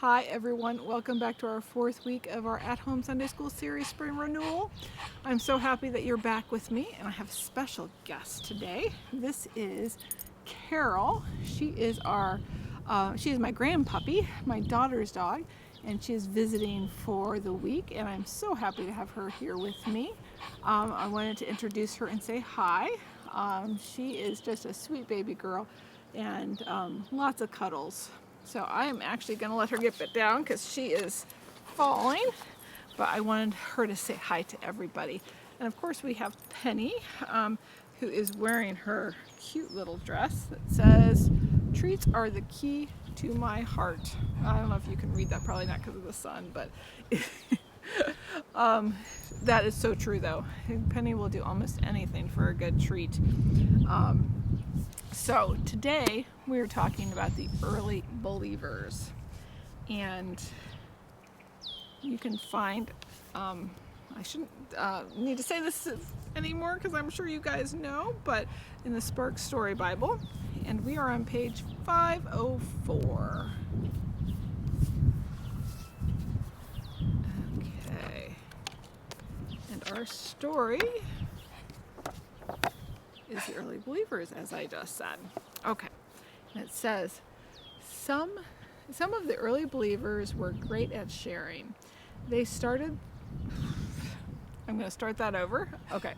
Hi everyone, welcome back to our fourth week of our at-home Sunday School series, Spring Renewal. I'm so happy that you're back with me, and I have a special guest today. This is Carol. She is my grandpuppy, my daughter's dog, and she is visiting for the week, and I'm so happy to have her here with me. I wanted to introduce her and say hi. She is just a sweet baby girl, and lots of cuddles. So I am actually going to let her get bit down because she is falling, but I wanted her to say hi to everybody. And of course we have Penny, who is wearing her cute little dress that says, "Treats are the key to my heart." I don't know if you can read that, probably not because of the sun, but that is so true though. Penny will do almost anything for a good treat. So today we're talking about the early believers, and you can find, I shouldn't need to say this anymore because I'm sure you guys know, but in the Spark Story Bible, and we are on page 504. Okay, and our story is the early believers, as I just said. Okay, and it says, some of the early believers were great at sharing. They started, I'm going to start that over. Okay.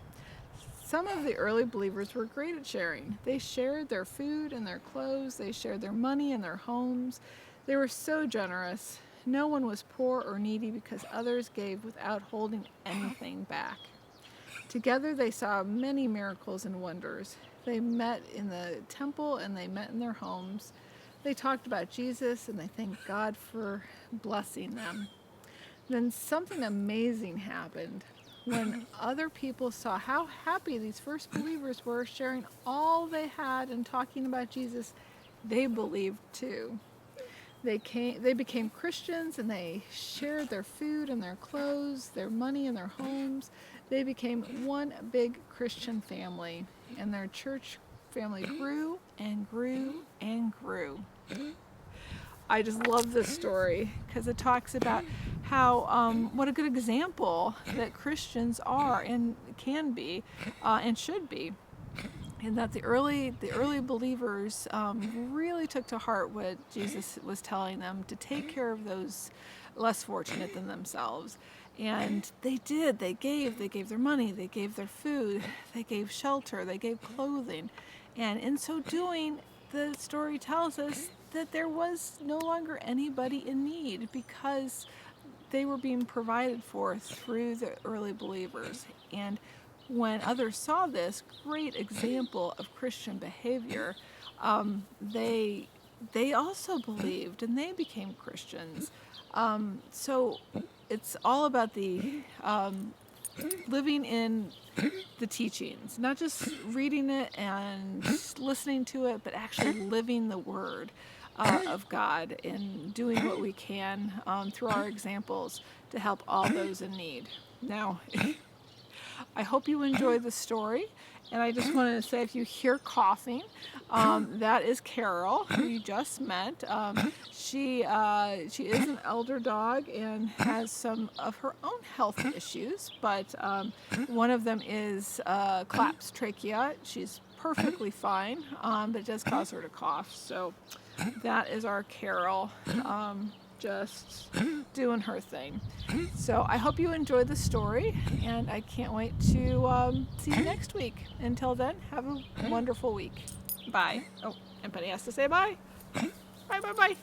Some of the early believers were great at sharing. They shared their food and their clothes. They shared their money and their homes. They were so generous. No one was poor or needy because others gave without holding anything back. Together they saw many miracles and wonders. They met in the temple and they met in their homes. They talked about Jesus and they thanked God for blessing them. Then something amazing happened. When other people saw how happy these first believers were sharing all they had and talking about Jesus, they believed too. They became Christians, and they shared their food and their clothes, their money and their homes. They became one big Christian family, and their church family grew and grew and grew. I just love this story because it talks about how what a good example that Christians are and can be and should be. And that the early believers really took to heart what Jesus was telling them, to take care of those less fortunate than themselves. And they did. They gave their money, they gave their food, they gave shelter, they gave clothing. And in so doing, the story tells us that there was no longer anybody in need because they were being provided for through the early believers. And when others saw this great example of Christian behavior, they also believed and they became Christians. So it's all about the living in the teachings, not just reading it and listening to it, but actually living the Word of God and doing what we can through our examples to help all those in need. Now, I hope you enjoy the story, and I just wanted to say, if you hear coughing, that is Carol, who you just met. She is an elder dog and has some of her own health issues, but one of them is collapsed trachea. She's perfectly fine, but it does cause her to cough. So that is our Carol. Just doing her thing. So I hope you enjoyed the story, and I can't wait to see you next week. Until then, have a wonderful week. Bye. Oh, and Penny has to say bye. Bye, bye, bye.